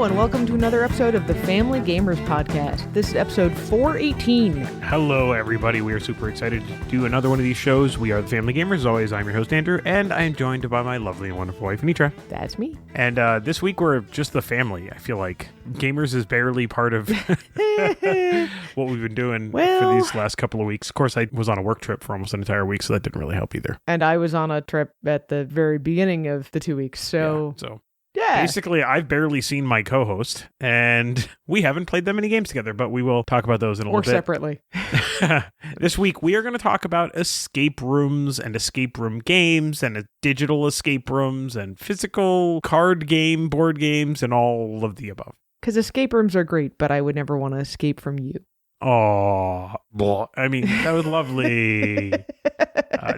Hello, and welcome to another episode of the Family Gamers Podcast. This is episode 418. Hello, everybody. We are super excited to do another one of these shows. We are the Family Gamers. As always, I'm your host, Andrew, and I am joined by my lovely and wonderful wife, Anitra. That's me. And this week, we're just the family. I feel like Gamers is barely part of what we've been doing for these last couple of weeks. Of course, I was on a work trip for almost an entire week, so that didn't really help either. And I was on a trip at the very beginning of the 2 weeks, so... Yeah. Basically, I've barely seen my co-host, and we haven't played that many games together, but we will talk about those in a little bit. Or separately. This week, we are going to talk about escape rooms and escape room games and digital escape rooms and physical board games, and all of the above. Because escape rooms are great, but I would never want to escape from you. Oh, I mean, that was lovely.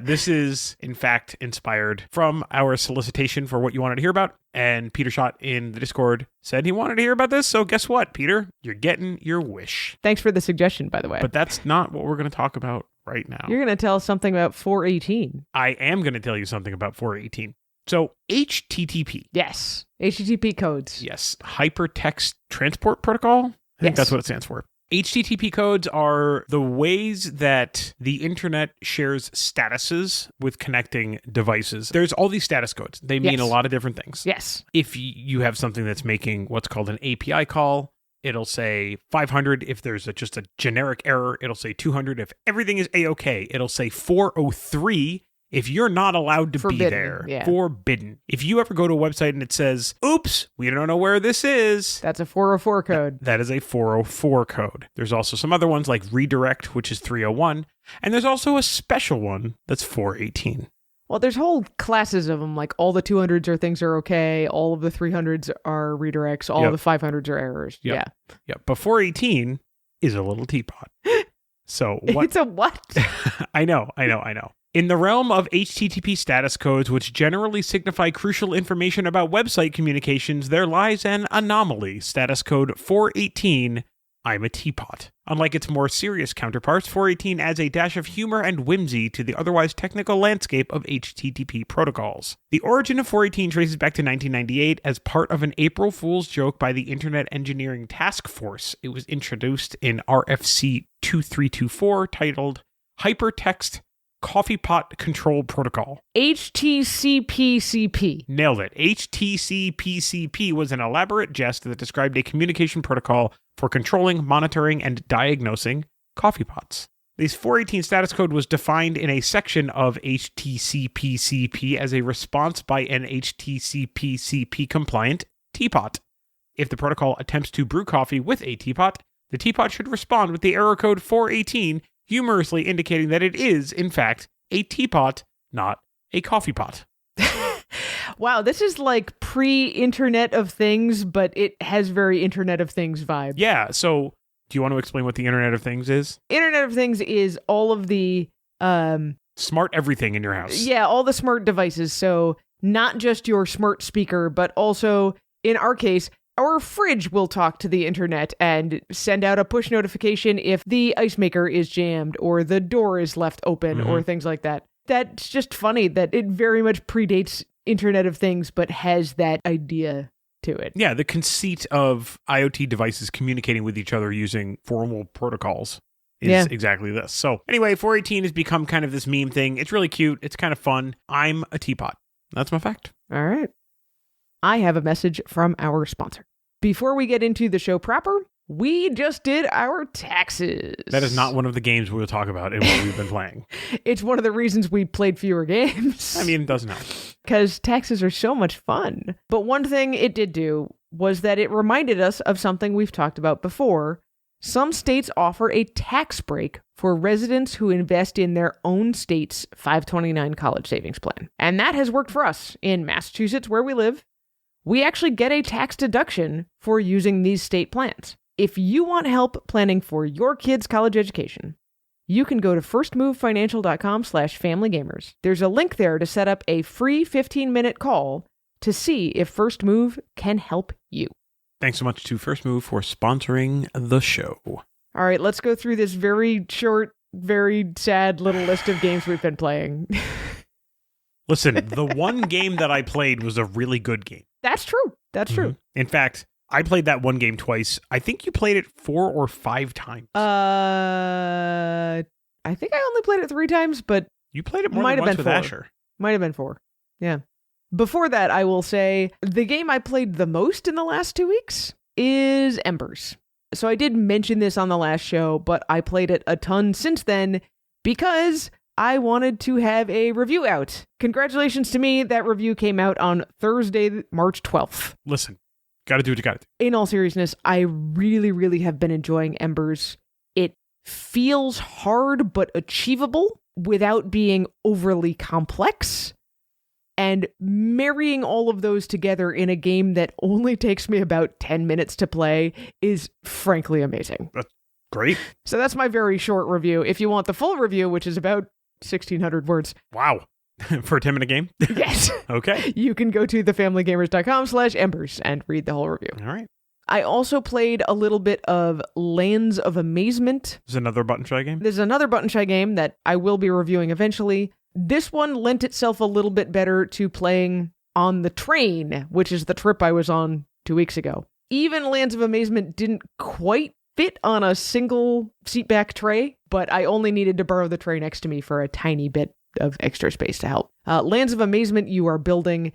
This is, in fact, inspired from our solicitation for what you wanted to hear about. And Peter Schott in the Discord said he wanted to hear about this. So guess what, Peter? You're getting your wish. Thanks for the suggestion, by the way. But that's not what we're going to talk about right now. You're going to tell us something about 418. I am going to tell you something about 418. So HTTP. Yes. HTTP codes. Yes. Hypertext Transport Protocol. I think that's what it stands for. HTTP codes are the ways that the internet shares statuses with connecting devices. There's all these status codes. They mean a lot of different things. Yes. If you have something that's making what's called an API call, it'll say 500. If there's just a generic error, it'll say 200. If everything is A-OK, it'll say 403. If you're not allowed to be there, forbidden. If you ever go to a website and it says, oops, we don't know where this is. That's a 404 code. That is a 404 code. There's also some other ones like redirect, which is 301. And there's also a special one that's 418. Well, there's whole classes of them, like all the 200s are things are okay, all of the 300s are redirects, all the 500s are errors. Yep. Yeah. But 418 is a little teapot. So what? It's a what? I know. In the realm of HTTP status codes, which generally signify crucial information about website communications, there lies an anomaly. Status code 418, I'm a teapot. Unlike its more serious counterparts, 418 adds a dash of humor and whimsy to the otherwise technical landscape of HTTP protocols. The origin of 418 traces back to 1998 as part of an April Fool's joke by the Internet Engineering Task Force. It was introduced in RFC 2324 titled Hypertext Coffee Pot Control Protocol. HTCPCP. Nailed it. HTCPCP was an elaborate jest that described a communication protocol for controlling, monitoring, and diagnosing coffee pots. This 418 status code was defined in a section of HTCPCP as a response by an HTCPCP compliant teapot. If the protocol attempts to brew coffee with a teapot, the teapot should respond with the error code 418, humorously indicating that it is, in fact, a teapot, not a coffee pot. Wow, this is like pre-Internet of Things, but it has very Internet of Things vibe. Yeah, so do you want to explain what the Internet of Things is? Internet of Things is all of the... smart everything in your house. Yeah, all the smart devices. So not just your smart speaker, but also, in our case... Our fridge will talk to the internet and send out a push notification if the ice maker is jammed or the door is left open or things like that. That's just funny that it very much predates Internet of Things, but has that idea to it. Yeah, the conceit of IoT devices communicating with each other using formal protocols is exactly this. So anyway, 418 has become kind of this meme thing. It's really cute. It's kind of fun. I'm a teapot. That's my fact. All right. I have a message from our sponsor. Before we get into the show proper, we just did our taxes. That is not one of the games we'll talk about in what we've been playing. It's one of the reasons we played fewer games. I mean, it doesn't help. Because taxes are so much fun. But one thing it did do was that it reminded us of something we've talked about before. Some states offer a tax break for residents who invest in their own state's 529 college savings plan. And that has worked for us in Massachusetts, where we live. We actually get a tax deduction for using these state plans. If you want help planning for your kids' college education, you can go to firstmovefinancial.com/familygamers. There's a link there to set up a free 15-minute call to see if First Move can help you. Thanks so much to First Move for sponsoring the show. All right, let's go through this very short, very sad little list of games we've been playing. Listen, the one game that I played was a really good game. That's true. That's true. In fact, I played that one game twice. I think you played it 4 or 5 times. I think I only played it 3 times, but you played it more than once with Asher. Might have been 4. Yeah. Before that, I will say the game I played the most in the last 2 weeks is Embers. So I did mention this on the last show, but I played it a ton since then because I wanted to have a review out. Congratulations to me. That review came out on Thursday, March 12th. Listen, got to do what you got to do. In all seriousness, I really, really have been enjoying Embers. It feels hard but achievable without being overly complex. And marrying all of those together in a game that only takes me about 10 minutes to play is frankly amazing. That's great. So that's my very short review. If you want the full review, which is about 1,600 words. Wow. For a 10-minute game? Yes. Okay. You can go to thefamilygamers.com/embers and read the whole review. All right. I also played a little bit of Lands of Amazement. This is another button shy game? There's another button shy game that I will be reviewing eventually. This one lent itself a little bit better to playing on the train, which is the trip I was on 2 weeks ago. Even Lands of Amazement didn't quite fit on a single seatback tray, but I only needed to borrow the tray next to me for a tiny bit of extra space to help. Lands of Amazement, you are building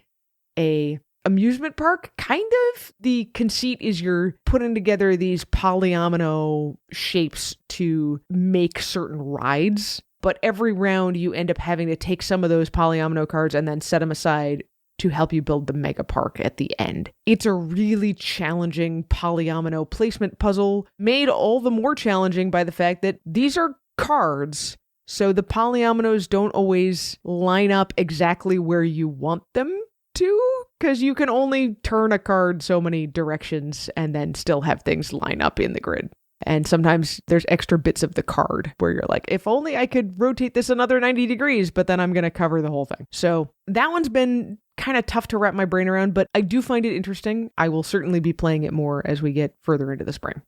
a amusement park, kind of. The conceit is you're putting together these polyomino shapes to make certain rides. But every round, you end up having to take some of those polyomino cards and then set them aside to help you build the mega park at the end. It's a really challenging polyomino placement puzzle, made all the more challenging by the fact that these are cards, so the polyominoes don't always line up exactly where you want them to, because you can only turn a card so many directions and then still have things line up in the grid. And sometimes there's extra bits of the card where you're like, if only I could rotate this another 90 degrees, but then I'm going to cover the whole thing. So that one's been kind of tough to wrap my brain around, but I do find it interesting. I will certainly be playing it more as we get further into the spring.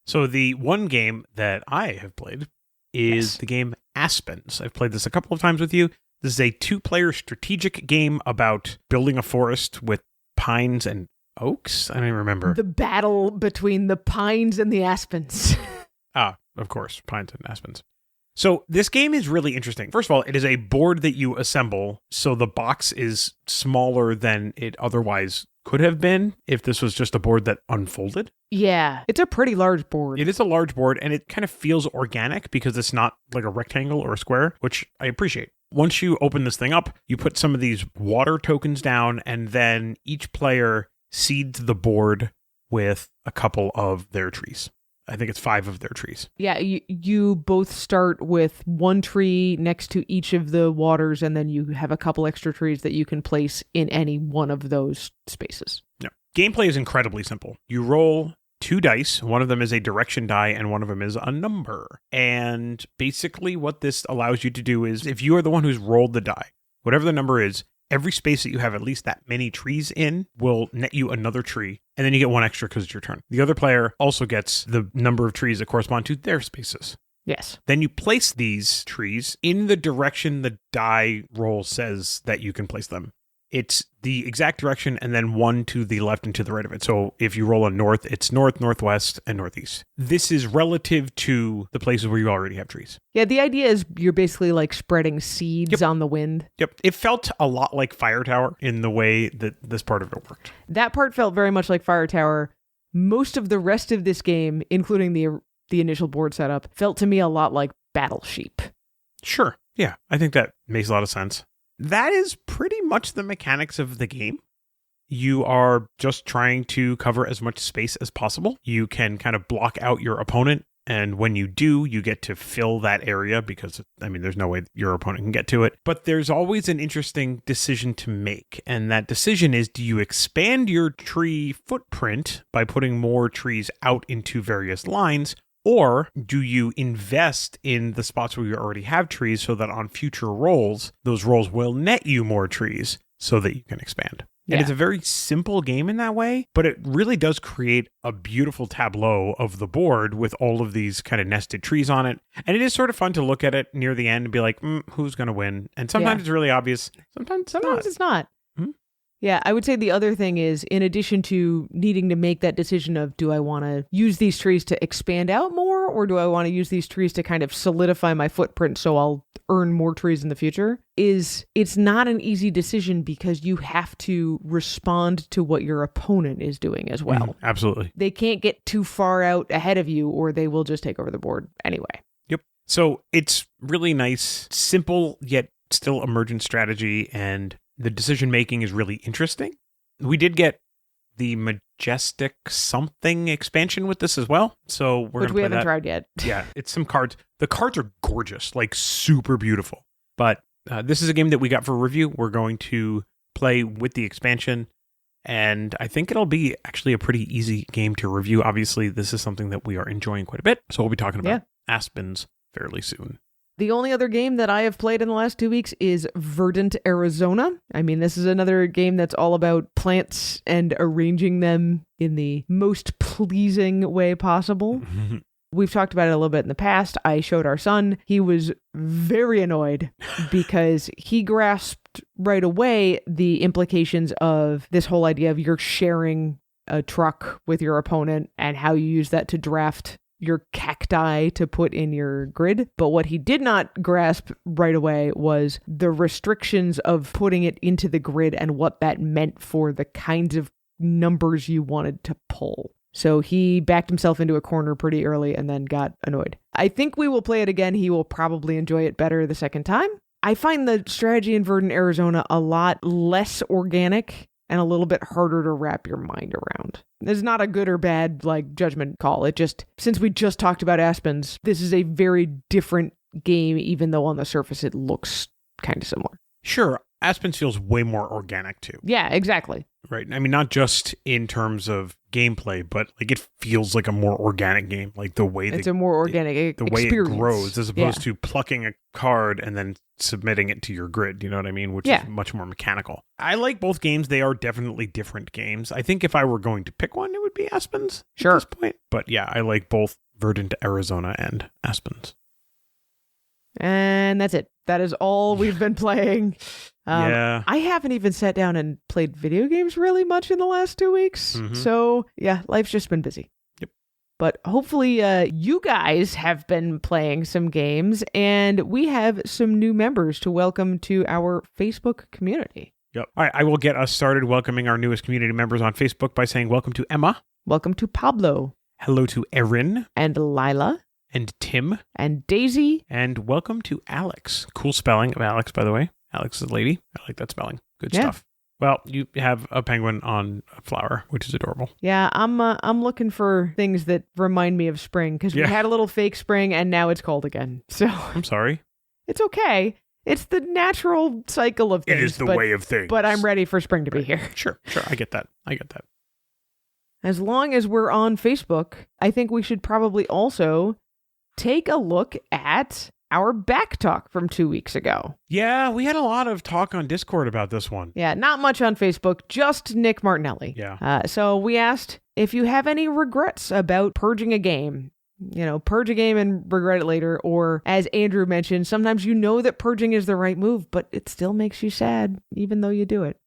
So the one game that I have played is the game Aspens. I've played this a couple of times with you. This is a 2-player strategic game about building a forest with pines and oaks? I don't even remember. The battle between the pines and the aspens. Of course, pines and aspens. So this game is really interesting. First of all, it is a board that you assemble, so the box is smaller than it otherwise could have been if this was just a board that unfolded. Yeah, it's a pretty large board. It is a large board, and it kind of feels organic because it's not like a rectangle or a square, which I appreciate. Once you open this thing up, you put some of these water tokens down, and then each player seeds the board with a couple of their trees. I think it's 5 of their trees. Yeah, you both start with 1 tree next to each of the waters, and then you have a couple extra trees that you can place in any one of those spaces. Yeah. Gameplay is incredibly simple. You roll 2 dice. One of them is a direction die, and one of them is a number. And basically what this allows you to do is, if you are the one who's rolled the die, whatever the number is, every space that you have at least that many trees in will net you another tree, and then you get 1 extra because it's your turn. The other player also gets the number of trees that correspond to their spaces. Yes. Then you place these trees in the direction the die roll says that you can place them. It's the exact direction and then 1 to the left and to the right of it. So if you roll a north, it's north, northwest, and northeast. This is relative to the places where you already have trees. Yeah, the idea is you're basically like spreading seeds on the wind. Yep. It felt a lot like Fire Tower in the way that this part of it worked. That part felt very much like Fire Tower. Most of the rest of this game, including the initial board setup, felt to me a lot like Battle Sheep. Sure. Yeah, I think that makes a lot of sense. That is pretty much the mechanics of the game. You are just trying to cover as much space as possible. You can kind of block out your opponent, and when you do, you get to fill that area because, there's no way your opponent can get to it. But there's always an interesting decision to make, and that decision is, do you expand your tree footprint by putting more trees out into various lines, or do you invest in the spots where you already have trees so that on future rolls, those rolls will net you more trees so that you can expand? Yeah. And it's a very simple game in that way, but it really does create a beautiful tableau of the board with all of these kind of nested trees on it. And it is sort of fun to look at it near the end and be like, who's going to win? And sometimes it's really obvious. Sometimes it's not. Yeah, I would say the other thing is, in addition to needing to make that decision of, do I want to use these trees to expand out more, or do I want to use these trees to kind of solidify my footprint so I'll earn more trees in the future, is it's not an easy decision because you have to respond to what your opponent is doing as well. Absolutely. They can't get too far out ahead of you or they will just take over the board anyway. Yep. So it's really nice, simple, yet still emergent strategy, and the decision making is really interesting. We did get the Majestic something expansion with this as well, so we're which we haven't tried yet. Yeah, it's some cards. The cards are gorgeous, like super beautiful. But this is a game that we got for review. We're going to play with the expansion, and I think it'll be actually a pretty easy game to review. Obviously, this is something that we are enjoying quite a bit, so we'll be talking about Aspens fairly soon. The only other game that I have played in the last 2 weeks is Verdant Arizona. I mean, this is another game that's all about plants and arranging them in the most pleasing way possible. We've talked about it a little bit in the past. I showed our son. He was very annoyed because he grasped right away the implications of this whole idea of you're sharing a truck with your opponent and how you use that to draft your cacti to put in your grid. But what he did not grasp right away was the restrictions of putting it into the grid and what that meant for the kinds of numbers you wanted to pull. So he backed himself into a corner pretty early and then got annoyed. I think we will play it again. He will probably enjoy it better the second time. I find the strategy in Verdant Arizona a lot less organic and a little bit harder to wrap your mind around. It's not a good or bad judgment call. It just, since we just talked about Aspens, this is a very different game, even though on the surface it looks kind of similar. Sure. Aspens feels way more organic too. Yeah, exactly. Right. I mean, not just in terms of gameplay, but it feels like a more organic game. Like the way it's a more organic experience. The way it grows, as opposed to plucking a card and then submitting it to your grid. You know what I mean? Which is much more mechanical. I like both games. They are definitely different games. I think if I were going to pick one, it would be Aspens at this point. But yeah, I like both Verdant Arizona and Aspens. And that's it. That is all we've been playing. I haven't even sat down and played video games really much in the last 2 weeks. So yeah, life's just been busy. Yep. But hopefully you guys have been playing some games, and we have some new members to welcome to our Facebook community. Yep. All right, I will get us started welcoming our newest community members on Facebook by saying welcome to Emma. Welcome to Pablo. Hello to Erin. And Lila. And Tim. And Daisy. And welcome to Alex. Cool spelling of Alex, by the way. Alex is a lady. I like that spelling. Good stuff. Well, you have a penguin on a flower, which is adorable. Yeah, I'm looking for things that remind me of spring, because we had a little fake spring and now it's cold again. So I'm sorry. It's okay. It's the natural cycle of things. It is the way of things. But I'm ready for spring to be here. Sure. I get that. As long as we're on Facebook, I think we should probably also take a look at our Backtalk from 2 weeks ago. Yeah, we had a lot of talk on Discord about this one. Yeah, not much on Facebook, just Nick Martinelli. Yeah. So we asked if you have any regrets about purging a game. You know, purge a game and regret it later. Or, as Andrew mentioned, sometimes you know that purging is the right move, but it still makes you sad, even though you do it.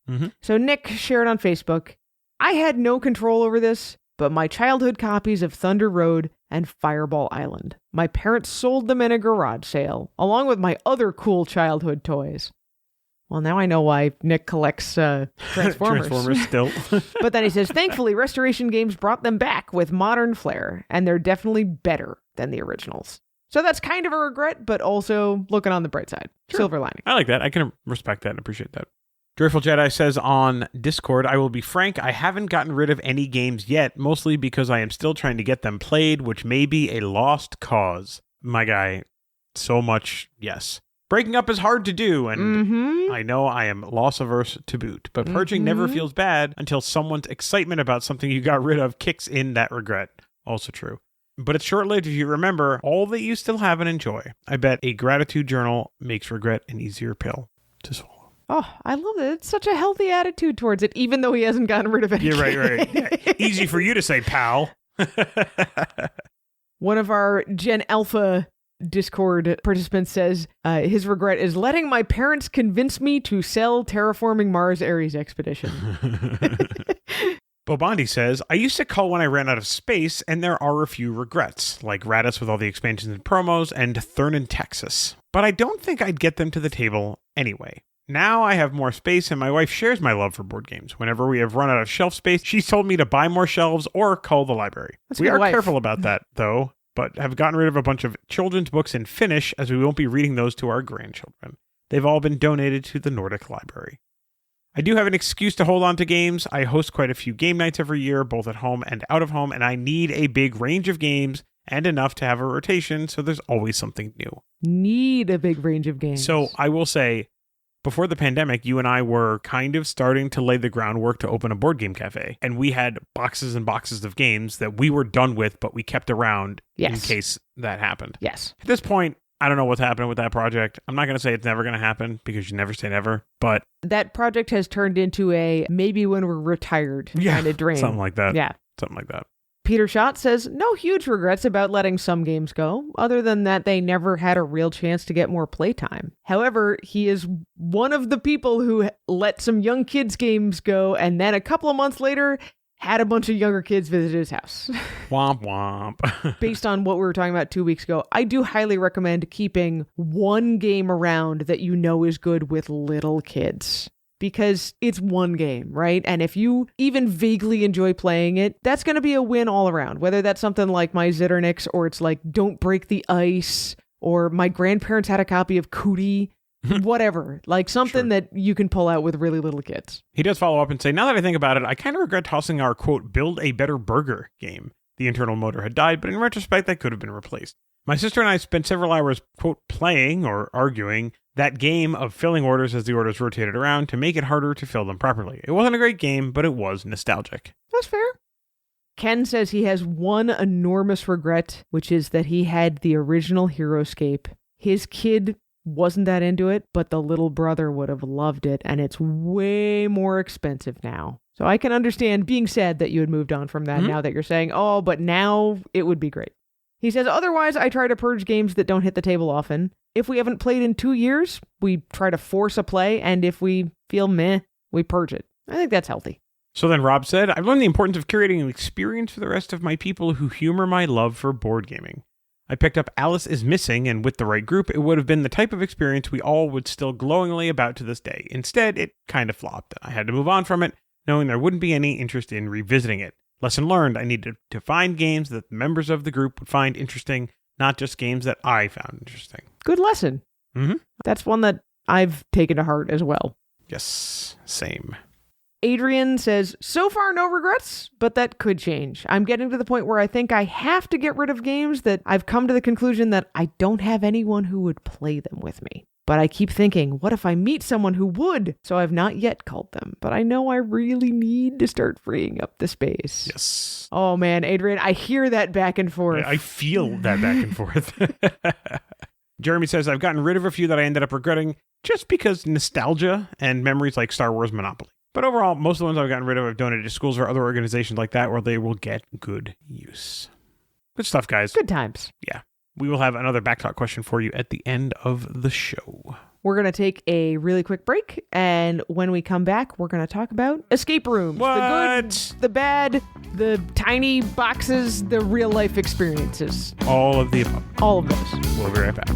So Nick shared on Facebook, I had no control over this, but my childhood copies of Thunder Road and Fireball Island. My parents sold them in a garage sale, along with my other cool childhood toys. Well, now I know why Nick collects Transformers. Transformers still. But then he says, thankfully, Restoration Games brought them back with modern flair, and they're definitely better than the originals. So that's kind of a regret, but also looking on the bright side. Sure. Silver lining. I like that. I can respect that and appreciate that. Joyful Jedi says on Discord, I will be frank, I haven't gotten rid of any games yet, mostly because I am still trying to get them played, which may be a lost cause. My guy, so much, yes. Breaking up is hard to do, and I know I am loss averse to boot, but purging never feels bad until someone's excitement about something you got rid of kicks in that regret. Also true. But it's short-lived if you remember all that you still have and enjoy. I bet a gratitude journal makes regret an easier pill to swallow. Oh, I love it. It's such a healthy attitude towards it, even though he hasn't gotten rid of it. Yeah, right. Yeah. Easy for you to say, pal. One of our Gen Alpha Discord participant says his regret is letting my parents convince me to sell Terraforming Mars Ares Expedition. Bobondi says, I used to cull when I ran out of space, and there are a few regrets, like Radis with all the expansions and promos, and Thurn, Texas. But I don't think I'd get them to the table anyway. Now I have more space, and my wife shares my love for board games. Whenever we have run out of shelf space, she's told me to buy more shelves or cull the library. We are careful about that, though, but have gotten rid of a bunch of children's books in Finnish, as we won't be reading those to our grandchildren. They've all been donated to the Nordic Library. I do have an excuse to hold on to games. I host quite a few game nights every year, both at home and out of home, and I need a big range of games and enough to have a rotation, so there's always something new. Need a big range of games. So I will say, before the pandemic, you and I were kind of starting to lay the groundwork to open a board game cafe, and we had boxes and boxes of games that we were done with, but we kept around in case that happened. Yes. At this point, I don't know what's happening with that project. I'm not going to say it's never going to happen because you never say never, but... That project has turned into a maybe when we're retired kind of dream. Something like that. Yeah. Something like that. Peter Schott says, no huge regrets about letting some games go, other than that they never had a real chance to get more playtime. However, he is one of the people who let some young kids games go, and then a couple of months later... had a bunch of younger kids visit his house. Womp womp. Based on what we were talking about 2 weeks ago, I do highly recommend keeping one game around that you know is good with little kids. Because it's one game, right? And if you even vaguely enjoy playing it, that's going to be a win all around. Whether that's something like my Zitternix, or it's like Don't Break the Ice, or my grandparents had a copy of Cootie. Whatever, like something that you can pull out with really little kids. He does follow up and say, now that I think about it, I kind of regret tossing our, quote, build a better burger game. The internal motor had died, but in retrospect, that could have been replaced. My sister and I spent several hours, quote, playing or arguing that game of filling orders as the orders rotated around to make it harder to fill them properly. It wasn't a great game, but it was nostalgic. That's fair. Ken says he has one enormous regret, which is that he had the original HeroScape. His kid wasn't that into it, but the little brother would have loved it, and it's way more expensive now. So I can understand being sad that you had moved on from that now that you're saying, oh, but now it would be great. He says, otherwise, I try to purge games that don't hit the table often. If we haven't played in 2 years, we try to force a play, and if we feel meh, we purge it. I think that's healthy. So then Rob said, I've learned the importance of curating an experience for the rest of my people who humor my love for board gaming. I picked up Alice is Missing, and with the right group, it would have been the type of experience we all would still glowingly about to this day. Instead, it kind of flopped. I had to move on from it, knowing there wouldn't be any interest in revisiting it. Lesson learned, I needed to find games that the members of the group would find interesting, not just games that I found interesting. Good lesson. Mm-hmm. That's one that I've taken to heart as well. Yes, same. Adrian says, so far no regrets, but that could change. I'm getting to the point where I think I have to get rid of games that I've come to the conclusion that I don't have anyone who would play them with me. But I keep thinking, what if I meet someone who would? So I've not yet culled them, but I know I really need to start freeing up the space. Yes. Oh man, Adrian, I hear that back and forth. I feel that back and forth. Jeremy says, I've gotten rid of a few that I ended up regretting just because nostalgia and memories like Star Wars Monopoly. But overall, most of the ones I've gotten rid of I've donated to schools or other organizations like that where they will get good use. Good stuff, guys. Good times. Yeah. We will have another Backtalk question for you at the end of the show. We're going to take a really quick break, and when we come back, we're going to talk about escape rooms. What? The good, the bad, the tiny boxes, the real-life experiences. All of the above. All of those. We'll be right back.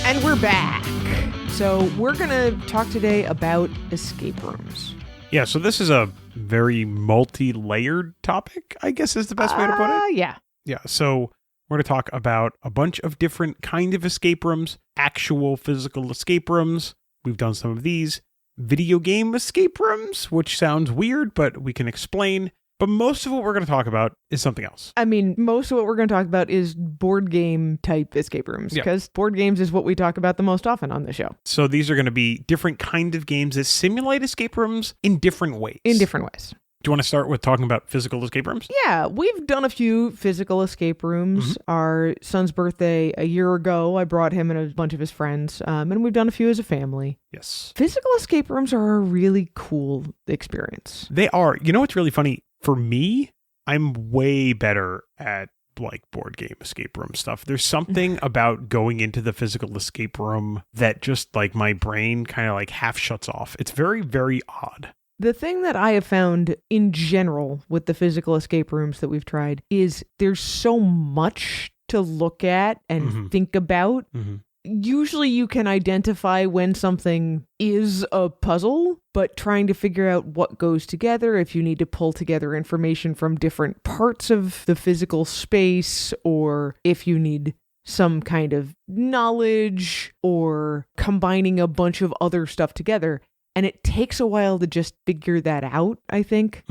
And we're back. So we're going to talk today about escape rooms. Yeah, so this is a very multi-layered topic, I guess is the best way to put it. Yeah. Yeah, so we're going to talk about a bunch of different kind of escape rooms, actual physical escape rooms. We've done some of these. Video game escape rooms, which sounds weird, but we can explain. But most of what we're going to talk about is something else. I mean, most of what we're going to talk about is board game type escape rooms, because board games is what we talk about the most often on the show. So these are going to be different kind of games that simulate escape rooms in different ways. In different ways. Do you want to start with talking about physical escape rooms? Yeah, we've done a few physical escape rooms. Our son's birthday a year ago, I brought him and a bunch of his friends, and we've done a few as a family. Yes. Physical escape rooms are a really cool experience. They are. You know what's really funny? For me, I'm way better at like board game escape room stuff. There's something about going into the physical escape room that just like my brain kind of like half shuts off. It's very, very odd. The thing that I have found in general with the physical escape rooms that we've tried is there's so much to look at and think about. Usually you can identify when something is a puzzle, but trying to figure out what goes together, if you need to pull together information from different parts of the physical space, or if you need some kind of knowledge or combining a bunch of other stuff together. And it takes a while to just figure that out, I think,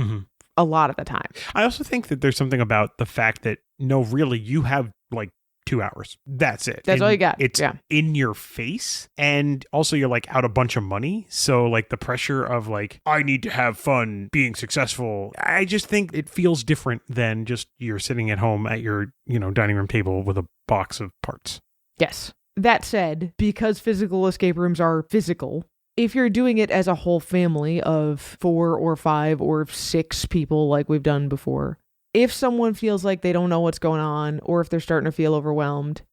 a lot of the time. I also think that there's something about the fact that, no, really, you have like 2 hours. That's it. That's all you got. It's in your face. And also you're like out a bunch of money. So like the pressure of like, I need to have fun being successful. I just think it feels different than just you're sitting at home at your, dining room table with a box of parts. Yes. That said, because physical escape rooms are physical, if you're doing it as a whole family of 4 or 5 or 6 people like we've done before, if someone feels like they don't know what's going on, or if they're starting to feel overwhelmed,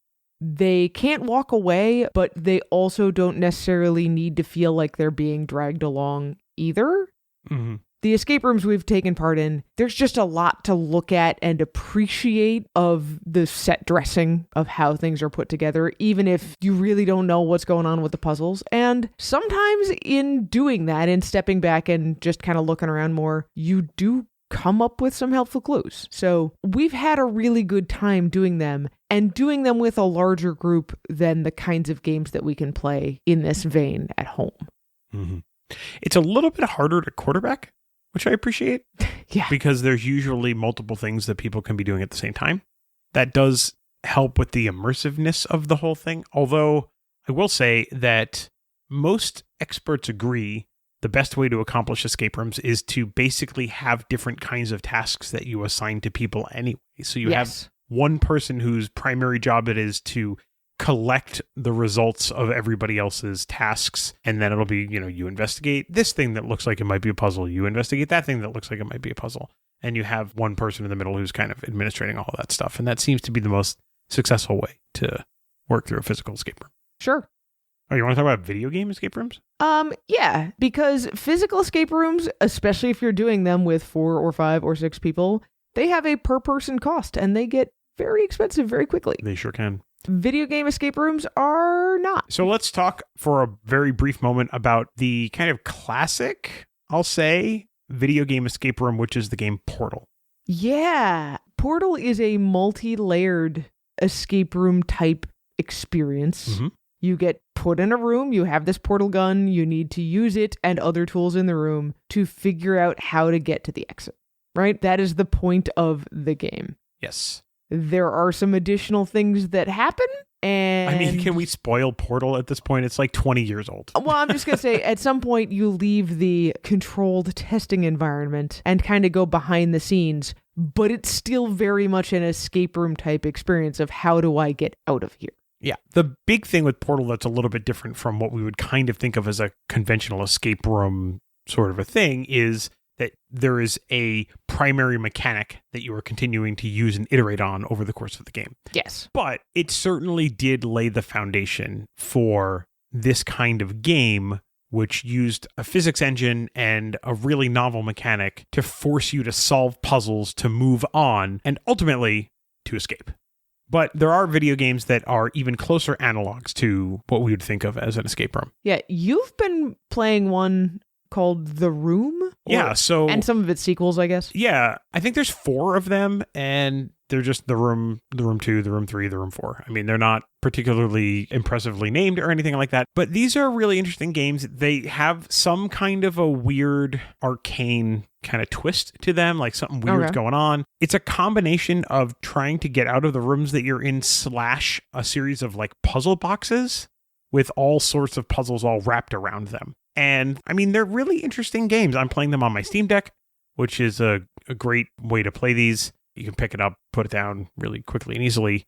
they can't walk away, but they also don't necessarily need to feel like they're being dragged along either. The escape rooms we've taken part in, there's just a lot to look at and appreciate of the set dressing of how things are put together, even if you really don't know what's going on with the puzzles. And sometimes in doing that and stepping back and just kind of looking around more, you do come up with some helpful clues. So we've had a really good time doing them, and doing them with a larger group than the kinds of games that we can play in this vein at home. It's a little bit harder to quarterback, which I appreciate. Yeah. Because there's usually multiple things that people can be doing at the same time. That does help with the immersiveness of the whole thing. Although I will say that most experts agree the best way to accomplish escape rooms is to basically have different kinds of tasks that you assign to people anyway. So you have one person whose primary job it is to collect the results of everybody else's tasks, and then it'll be, you investigate this thing that looks like it might be a puzzle, you investigate that thing that looks like it might be a puzzle, and you have one person in the middle who's kind of administrating all of that stuff. And that seems to be the most successful way to work through a physical escape room. Sure. Oh, you want to talk about video game escape rooms? Yeah, because physical escape rooms, especially if you're doing them with 4 or 5 or 6 people, they have a per person cost, and they get very expensive very quickly. They sure can. Video game escape rooms are not. So let's talk for a very brief moment about the kind of classic, I'll say, video game escape room, which is the game Portal. Yeah. Portal is a multi-layered escape room type experience. You get put in a room, you have this portal gun, you need to use it and other tools in the room to figure out how to get to the exit, right? That is the point of the game. Yes. There are some additional things that happen, and... I mean, can we spoil Portal at this point? It's like 20 years old. Well, I'm just going to say, at some point, you leave the controlled testing environment and kind of go behind the scenes, but it's still very much an escape room type experience of how do I get out of here? Yeah. The big thing with Portal that's a little bit different from what we would kind of think of as a conventional escape room sort of a thing is that there is a primary mechanic that you are continuing to use and iterate on over the course of the game. Yes. But it certainly did lay the foundation for this kind of game, which used a physics engine and a really novel mechanic to force you to solve puzzles, to move on, and ultimately to escape. But there are video games that are even closer analogs to what we would think of as an escape room. Yeah, you've been playing one called The Room? Yeah, and some of its sequels, I guess. Yeah, I think there's 4 of them, and they're just The Room 2, The Room 3, The Room 4. I mean, they're not particularly impressively named or anything like that, but these are really interesting games. They have some kind of a weird arcane kind of twist to them, like something weird's going on. It's a combination of trying to get out of the rooms that you're in / a series of like puzzle boxes with all sorts of puzzles all wrapped around them. And I mean, they're really interesting games. I'm playing them on my Steam Deck. which is a great way to play these. You can pick it up, put it down really quickly and easily.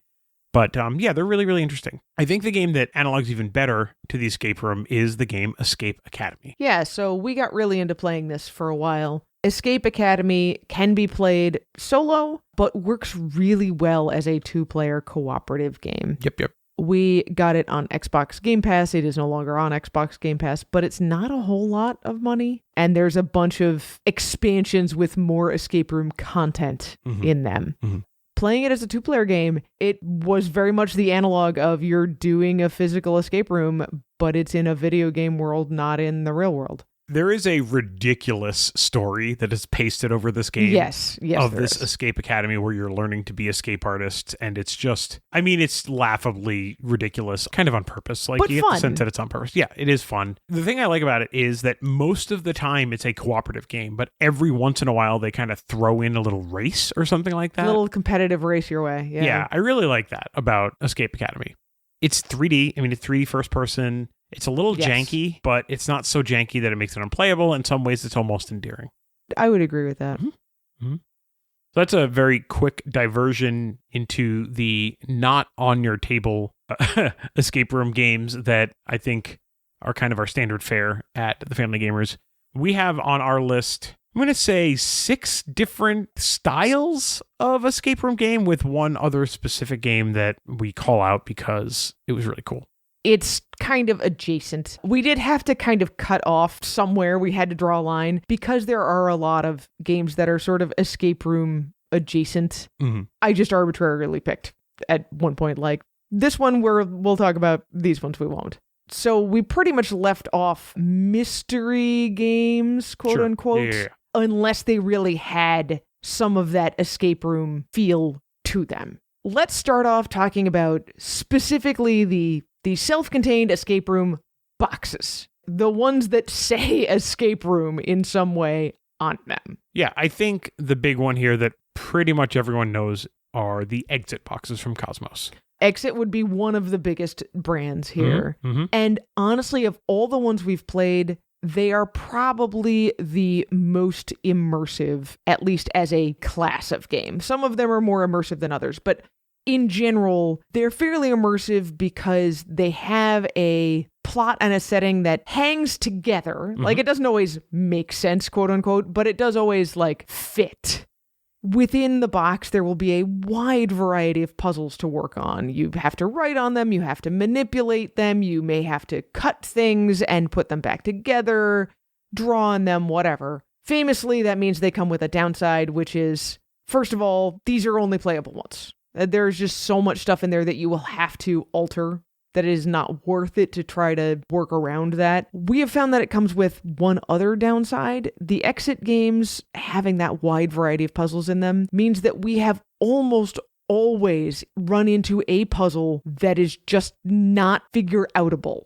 But yeah, they're really, really interesting. I think the game that analogs even better to the escape room is the game Escape Academy. Yeah, so we got really into playing this for a while. Escape Academy can be played solo, but works really well as a 2-player cooperative game. Yep. We got it on Xbox Game Pass. It is no longer on Xbox Game Pass, but it's not a whole lot of money. And there's a bunch of expansions with more escape room content in them. Mm-hmm. Playing it as a 2-player game, it was very much the analog of you're doing a physical escape room, but it's in a video game world, not in the real world. There is a ridiculous story that is pasted over this game. Yes, of this Escape Academy where you're learning to be escape artists. And it's just, I mean, it's laughably ridiculous, kind of on purpose. Like, but you fun. Get the sense that it's on purpose. Yeah, it is fun. The thing I like about it is that most of the time it's a cooperative game, but every once in a while they kind of throw in a little race or something like that. A little competitive race your way. Yeah, I really like that about Escape Academy. It's 3D. I mean, it's 3D first person. It's a little janky, but it's not so janky that it makes it unplayable. In some ways, it's almost endearing. I would agree with that. Mm-hmm. So that's a very quick diversion into the not on your table escape room games that I think are kind of our standard fare at the Family Gamers. We have on our list, I'm going to say 6 different styles of escape room game with one other specific game that we call out because it was really cool. It's kind of adjacent. We did have to kind of cut off somewhere. We had to draw a line because there are a lot of games that are sort of escape room adjacent. Mm-hmm. I just arbitrarily picked at one point, like, this one we'll talk about, these ones we won't. So we pretty much left off mystery games, quote unquote, unless they really had some of that escape room feel to them. Let's start off talking about specifically the self-contained escape room boxes. The ones that say escape room in some way on them. Yeah, I think the big one here that pretty much everyone knows are the Exit boxes from Cosmos. Exit would be one of the biggest brands here. Mm-hmm. And honestly, of all the ones we've played, they are probably the most immersive, at least as a class of game. Some of them are more immersive than others, but in general, they're fairly immersive because they have a plot and a setting that hangs together. Mm-hmm. Like, it doesn't always make sense, quote unquote, but it does always, like, fit. Within the box, there will be a wide variety of puzzles to work on. You have to write on them, you have to manipulate them, you may have to cut things and put them back together, draw on them, whatever. Famously, that means they come with a downside, which is, first of all, these are only playable once. There's just so much stuff in there that you will have to alter that it is not worth it to try to work around that. We have found that it comes with one other downside. The Exit games, having that wide variety of puzzles in them, means that we have almost always run into a puzzle that is just not figure-outable.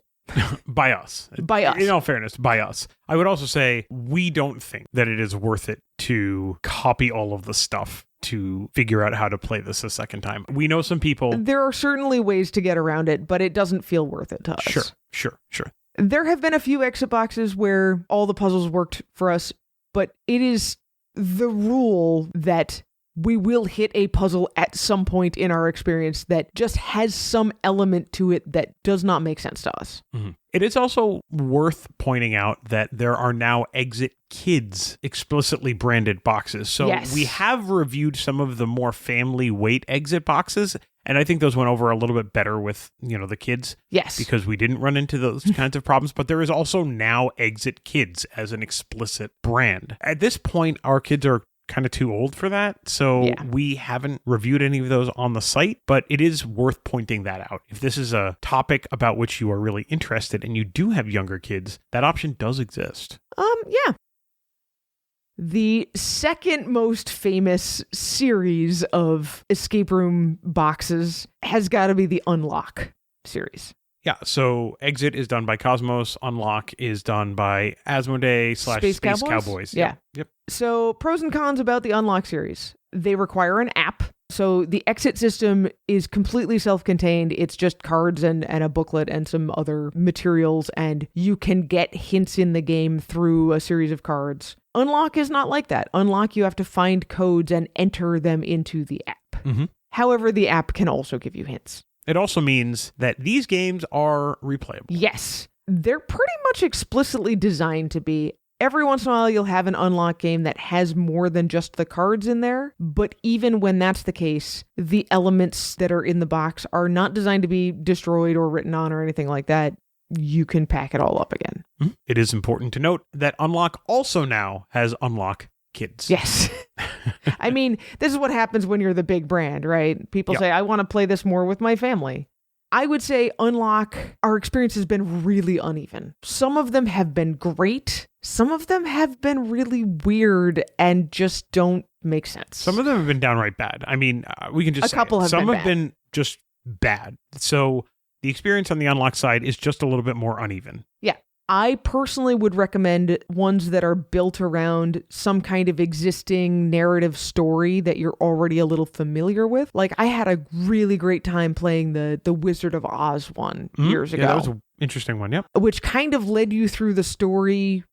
By us. By us. In all fairness, by us. I would also say we don't think that it is worth it to copy all of the stuff to figure out how to play this a second time. We know some people. There are certainly ways to get around it, but it doesn't feel worth it to us. Sure. There have been a few Exit boxes where all the puzzles worked for us, but it is the rule that we will hit a puzzle at some point in our experience that just has some element to it that does not make sense to us. Mm-hmm. It is also worth pointing out that there are now Exit Kids explicitly branded boxes. So we have reviewed some of the more family weight Exit boxes, and I think those went over a little bit better with, the kids. Yes. Because we didn't run into those kinds of problems. But there is also now Exit Kids as an explicit brand. At this point, our kids are kind of too old for that, so we haven't reviewed any of those on the site, but it is worth pointing that out. If this is a topic about which you are really interested and you do have younger kids, that option does exist. Yeah. The second most famous series of escape room boxes has got to be the Unlock series. Yeah, so Exit is done by Cosmos, Unlock is done by Asmodee / Space Cowboys. Yeah. Yep. So pros and cons about the Unlock series. They require an app. So the exit system is completely self-contained. It's just cards and a booklet and some other materials, and you can get hints in the game through a series of cards. Unlock is not like that. Unlock, you have to find codes and enter them into the app. Mm-hmm. However, the app can also give you hints. It also means that these games are replayable. Yes. They're pretty much explicitly designed to be. Every once in a while, you'll have an unlock game that has more than just the cards in there. But even when that's the case, the elements that are in the box are not designed to be destroyed or written on or anything like that. You can pack it all up again. It is important to note that Unlock also now has Unlock Kids. Yes. I mean, this is what happens when you're the big brand, right? People say, I want to play this more with my family. I would say Unlock, our experience has been really uneven. Some of them have been great. Some of them have been really weird and just don't make sense. Some of them have been downright bad. I mean, we can just say a couple it. have Some been have bad. been just bad. So the experience on the Unlock side is just a little bit more uneven. Yeah. I personally would recommend ones that are built around some kind of existing narrative story that you're already a little familiar with. Like, I had a really great time playing the Wizard of Oz one years ago. Yeah, that was an interesting one, yep. Which kind of led you through the story,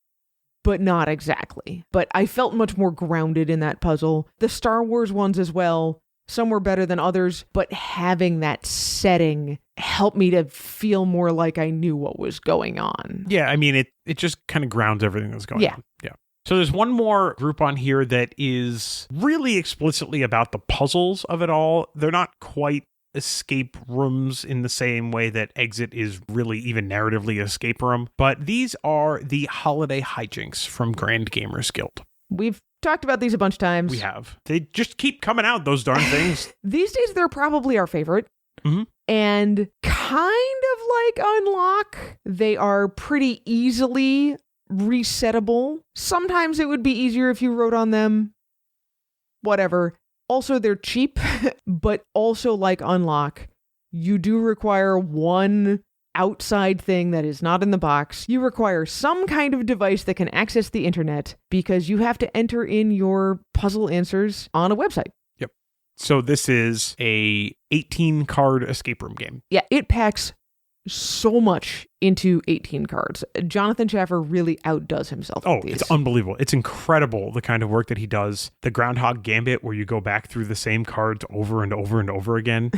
but not exactly. But I felt much more grounded in that puzzle. The Star Wars ones as well. Some were better than others, but having that setting helped me to feel more like I knew what was going on. Yeah, I mean, it just kind of grounds everything that's going on. Yeah. So there's one more group on here that is really explicitly about the puzzles of it all. They're not quite escape rooms in the same way that Exit is really even narratively escape room, but these are the holiday hijinks from Grand Gamers Guild. We've talked about these a bunch of times. We have. They just keep coming out, those darn things. These days, they're probably our favorite. Mm-hmm. And kind of like Unlock, they are pretty easily resettable. Sometimes it would be easier if you wrote on them. Whatever. Also, they're cheap, but also like Unlock, you do require one outside thing that is not in the box. You require some kind of device that can access the internet because you have to enter in your puzzle answers on a website. Yep. So this is a 18-card escape room game. Yeah, it packs so much into 18 cards. Jonathan Schaffer really outdoes himself. Oh, with these. It's unbelievable. It's incredible the kind of work that he does. The Groundhog Gambit, where you go back through the same cards over and over and over again.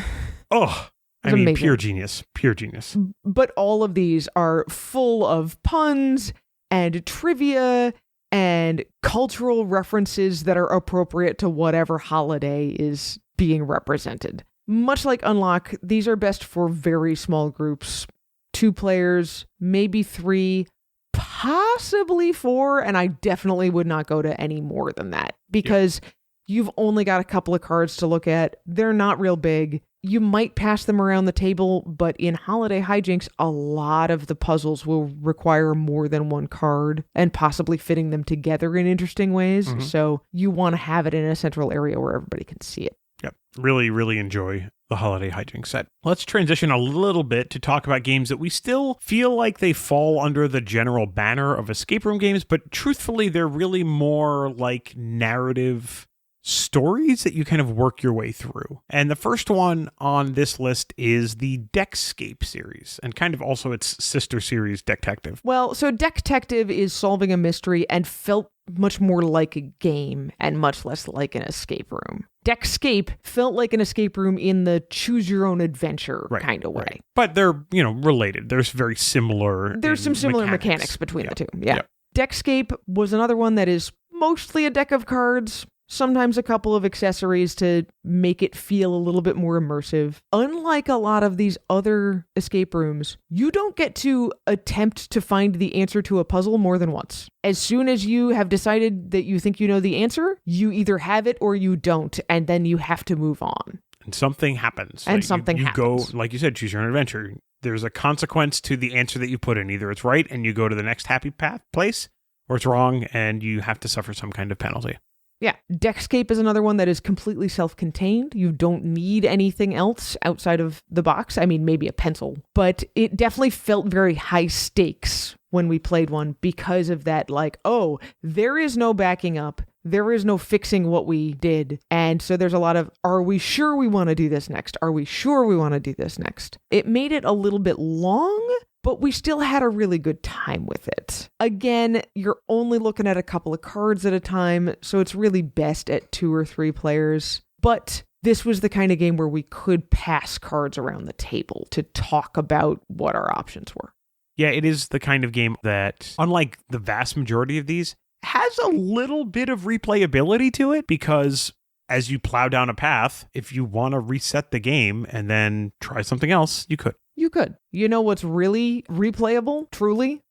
Oh, I mean, amazing. pure genius. Pure genius. But all of these are full of puns and trivia and cultural references that are appropriate to whatever holiday is being represented. Much like Unlock, these are best for very small groups. 2 players, maybe 3, possibly 4, and I definitely would not go to any more than that because you've only got a couple of cards to look at. They're not real big. You might pass them around the table, but in Holiday Hijinks, a lot of the puzzles will require more than one card and possibly fitting them together in interesting ways. Mm-hmm. So you want to have it in a central area where everybody can see it. Yep. Really, really enjoy the Holiday Hijinks set. Let's transition a little bit to talk about games that we still feel like they fall under the general banner of escape room games, but truthfully, they're really more like narrative stories that you kind of work your way through. And the first one on this list is the Deckscape series, and kind of also its sister series, Detective. Well, so Detective is solving a mystery and felt much more like a game and much less like an escape room. Deckscape felt like an escape room in the choose your own adventure kind of way. Right. But they're, related. There's very similar. There's some similar mechanics between the two. Yeah. Yep. Deckscape was another one that is mostly a deck of cards, sometimes a couple of accessories to make it feel a little bit more immersive. Unlike a lot of these other escape rooms, you don't get to attempt to find the answer to a puzzle more than once. As soon as you have decided that you think you know the answer, you either have it or you don't, and then you have to move on. And something happens. And like something you happens. go, like you said, choose your own adventure. There's a consequence to the answer that you put in. Either it's right and you go to the next happy place, or it's wrong and you have to suffer some kind of penalty. Yeah, Deckscape is another one that is completely self-contained. You don't need anything else outside of the box. I mean, maybe a pencil. But it definitely felt very high stakes when we played one because of that, like, oh, there is no backing up. There is no fixing what we did. And so there's a lot of, are we sure we want to do this next? Are we sure we want to do this next? It made it a little bit long, but we still had a really good time with it. Again, you're only looking at a couple of cards at a time, so it's really best at 2 or 3 players. But this was the kind of game where we could pass cards around the table to talk about what our options were. Yeah, it is the kind of game that, unlike the vast majority of these, has a little bit of replayability to it, because as you plow down a path, if you want to reset the game and then try something else, you could. You could. You know what's really replayable, truly?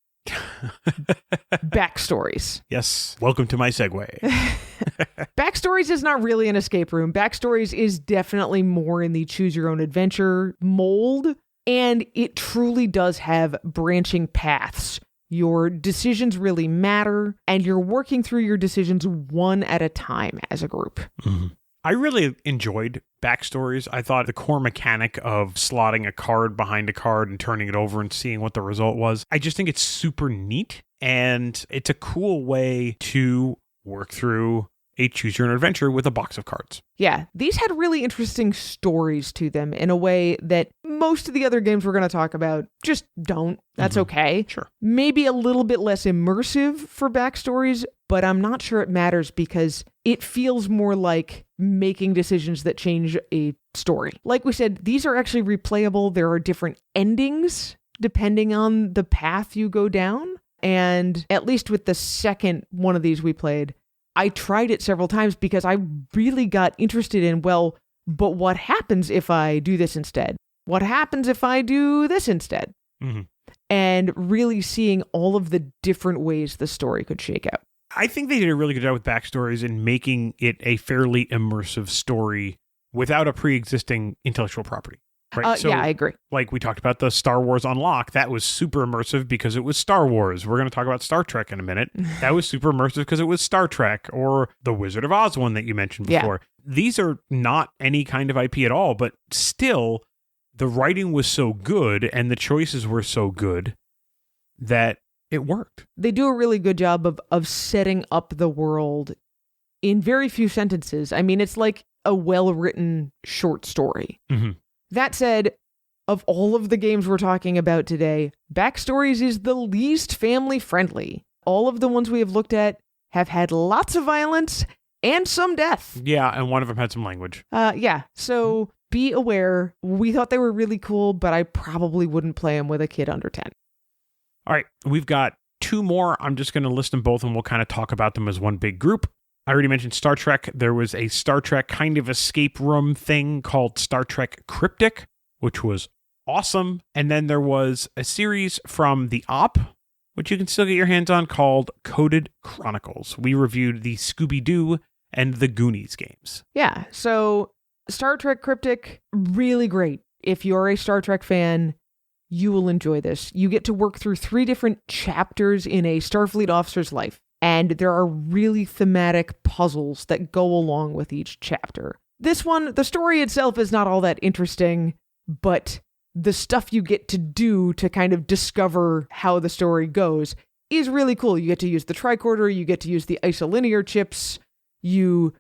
Backstories. Yes. Welcome to my segue. Backstories is not really an escape room. Backstories is definitely more in the choose your own adventure mold, and it truly does have branching paths. Your decisions really matter, and you're working through your decisions one at a time as a group. Mm-hmm. I really enjoyed backstories. I thought the core mechanic of slotting a card behind a card and turning it over and seeing what the result was, I just think it's super neat, and it's a cool way to work through a choose your own adventure with a box of cards. Yeah, these had really interesting stories to them in a way that most of the other games we're going to talk about just don't. That's okay. Sure. Maybe a little bit less immersive for backstories, but I'm not sure it matters because it feels more like making decisions that change a story. Like we said, these are actually replayable. There are different endings depending on the path you go down. And at least with the second one of these we played, I tried it several times because I really got interested in, well, but what happens if I do this instead? What happens if I do this instead? Mm-hmm. And really seeing all of the different ways the story could shake out. I think they did a really good job with backstories and making it a fairly immersive story without a pre-existing intellectual property. Right? Yeah, I agree. Like we talked about the Star Wars Unlock, that was super immersive because it was Star Wars. We're going to talk about Star Trek in a minute. That was super immersive because it was Star Trek, or the Wizard of Oz one that you mentioned before. Yeah. These are not any kind of IP at all, but still the writing was so good and the choices were so good that it worked. They do a really good job of setting up the world in very few sentences. I mean, it's like a well-written short story. Mm-hmm. That said, of all of the games we're talking about today, Backstories is the least family-friendly. All of the ones we have looked at have had lots of violence and some death. Yeah, and one of them had some language. Yeah, so be aware. We thought they were really cool, but I probably wouldn't play them with a kid under 10. All right, we've got 2 more. I'm just going to list them both, and we'll kind of talk about them as one big group. I already mentioned Star Trek. There was a Star Trek kind of escape room thing called Star Trek Cryptic, which was awesome. And then there was a series from the Op, which you can still get your hands on, called Coded Chronicles. We reviewed the Scooby-Doo and the Goonies games. Yeah, so Star Trek Cryptic, really great. If you're a Star Trek fan, you will enjoy this. You get to work through 3 different chapters in a Starfleet officer's life. And there are really thematic puzzles that go along with each chapter. This one, the story itself is not all that interesting, but the stuff you get to do to kind of discover how the story goes is really cool. You get to use the tricorder, you get to use the isolinear chips, you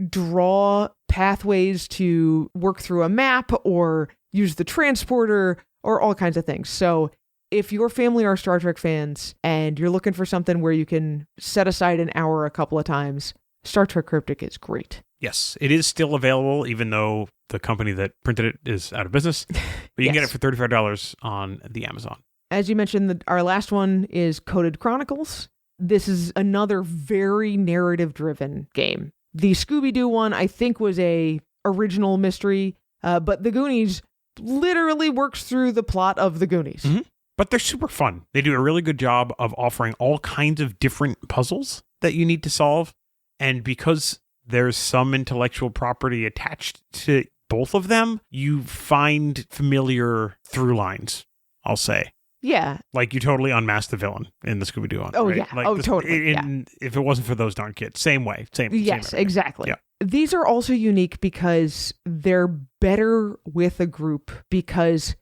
draw pathways to work through a map or use the transporter or all kinds of things. So if your family are Star Trek fans and you're looking for something where you can set aside an hour a couple of times, Star Trek Cryptic is great. Yes, it is still available, even though the company that printed it is out of business. But you can get it for $35 on the Amazon. As you mentioned, our last one is Coded Chronicles. This is another very narrative-driven game. The Scooby-Doo one, I think, was a original mystery, but the Goonies literally works through the plot of the Goonies. Mm-hmm. But they're super fun. They do a really good job of offering all kinds of different puzzles that you need to solve. And because there's some intellectual property attached to both of them, you find familiar through lines, I'll say. Yeah. Like you totally unmasked the villain in the Scooby-Doo one. Oh, right? yeah. Like totally. If it wasn't for those darn kids. Same way. Same. Yes, same exactly. Yeah. These are also unique because they're better with a group because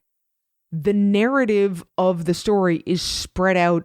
the narrative of the story is spread out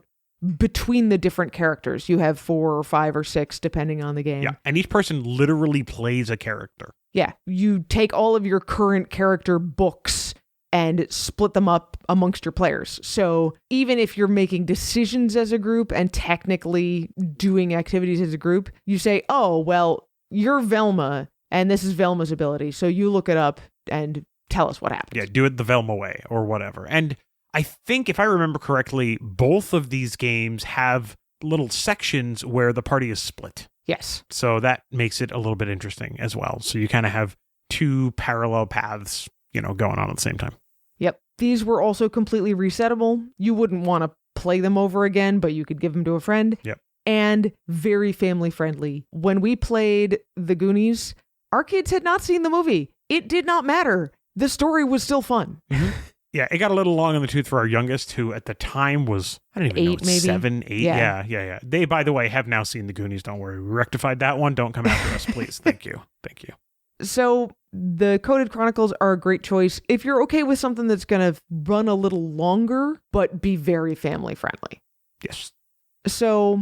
between the different characters. You have 4 or 5 or 6, depending on the game. Yeah, and each person literally plays a character. Yeah, you take all of your current character books and split them up amongst your players. So even if you're making decisions as a group and technically doing activities as a group, you say, oh, well, you're Velma, and this is Velma's ability. So you look it up and tell us what happens. Yeah, do it the Velma way or whatever. And I think, if I remember correctly, both of these games have little sections where the party is split. Yes. So that makes it a little bit interesting as well. So you kind of have 2 parallel paths, going on at the same time. Yep. These were also completely resettable. You wouldn't want to play them over again, but you could give them to a friend. Yep. And very family friendly. When we played The Goonies, our kids had not seen the movie. It did not matter. The story was still fun. Mm-hmm. Yeah, it got a little long in the tooth for our youngest, who at the time was, I don't even know, 8 maybe? 7, 8. Yeah. They, by the way, have now seen The Goonies. Don't worry. We rectified that one. Don't come after us, please. Thank you. So the Coded Chronicles are a great choice if you're okay with something that's going to run a little longer, but be very family friendly. Yes. So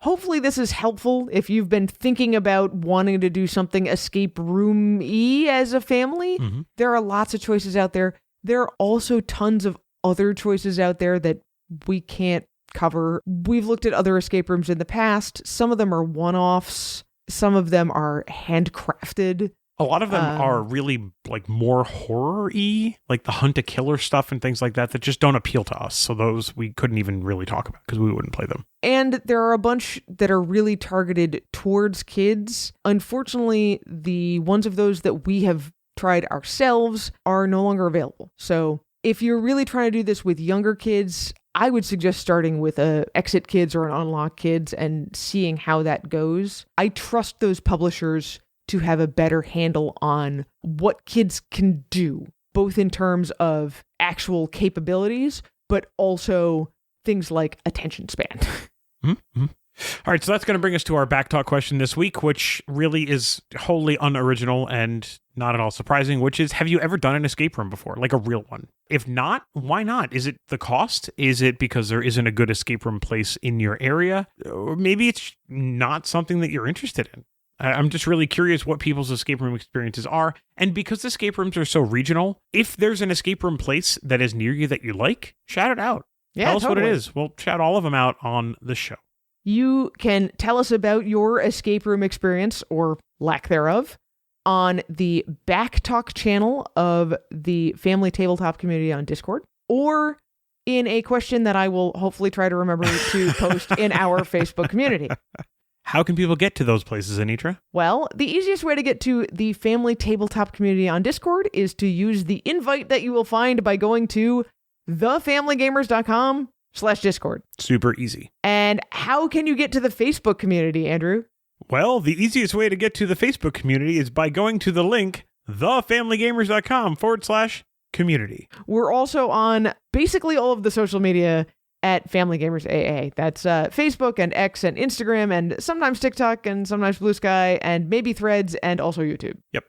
hopefully this is helpful if you've been thinking about wanting to do something escape room-y as a family. Mm-hmm. There are lots of choices out there. There are also tons of other choices out there that we can't cover. We've looked at other escape rooms in the past. Some of them are one-offs. Some of them are handcrafted. A lot of them are really more horror-y, like the hunt a killer stuff and things like that just don't appeal to us. So those we couldn't even really talk about because we wouldn't play them. And there are a bunch that are really targeted towards kids. Unfortunately, the ones of those that we have tried ourselves are no longer available. So if you're really trying to do this with younger kids, I would suggest starting with a Exit Kids or an Unlock Kids and seeing how that goes. I trust those publishers to have a better handle on what kids can do, both in terms of actual capabilities, but also things like attention span. Mm-hmm. All right, so that's going to bring us to our Backtalk question this week, which really is wholly unoriginal and not at all surprising, which is, have you ever done an escape room before, like a real one? If not, why not? Is it the cost? Is it because there isn't a good escape room place in your area? Or maybe it's not something that you're interested in. I'm just really curious what people's escape room experiences are. And because escape rooms are so regional, if there's an escape room place that is near you that you like, shout it out. Yeah, tell us totally. what it is. We'll shout all of them out on the show. You can tell us about your escape room experience, or lack thereof, on the Backtalk channel of the Family Tabletop community on Discord, or in a question that I will hopefully try to remember to post in our Facebook community. How can people get to those places, Anitra? Well, the easiest way to get to the Family Tabletop community on Discord is to use the invite that you will find by going to thefamilygamers.com/Discord. Super easy. And how can you get to the Facebook community, Andrew? Well, the easiest way to get to the Facebook community is by going to the link, thefamilygamers.com/community. We're also on basically all of the social media at Family Gamers AA. That's Facebook and X and Instagram and sometimes TikTok and sometimes Blue Sky and maybe Threads and also YouTube. Yep.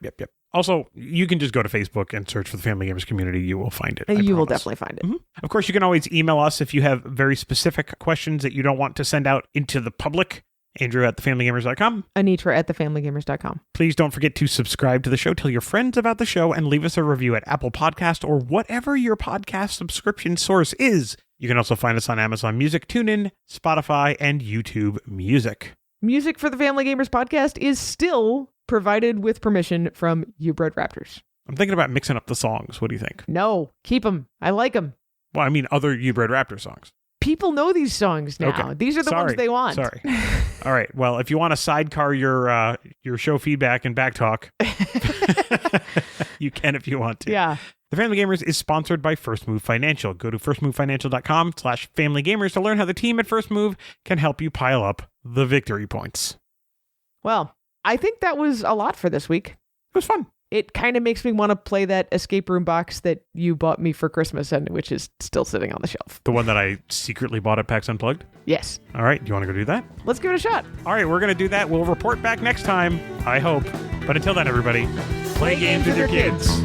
Also, you can just go to Facebook and search for the Family Gamers community. You will find it. You will definitely find it. Mm-hmm. Of course, you can always email us if you have very specific questions that you don't want to send out into the public. Andrew at thefamilygamers.com. Anitra at thefamilygamers.com. Please don't forget to subscribe to the show, tell your friends about the show, and leave us a review at Apple Podcast or whatever your podcast subscription source is. You can also find us on Amazon Music, TuneIn, Spotify, and YouTube Music. Music for the Family Gamers podcast is still provided with permission from You Bred Raptors. I'm thinking about mixing up the songs. What do you think? No, keep them. I like them. Well, I mean other You Bred Raptor songs. People know these songs now. Okay. These are the ones they want. Sorry. All right. Well, if you want to sidecar your show feedback and Backtalk, you can if you want to. Yeah. The Family Gamers is sponsored by First Move Financial. Go to firstmovefinancial.com/familygamers to learn how the team at First Move can help you pile up the victory points. Well, I think that was a lot for this week. It was fun. It kind of makes me want to play that escape room box that you bought me for Christmas, and which is still sitting on the shelf. The one that I secretly bought at PAX Unplugged? Yes. All right. Do you want to go do that? Let's give it a shot. All right. We're going to do that. We'll report back next time, I hope. But until then, everybody, play games with your kids.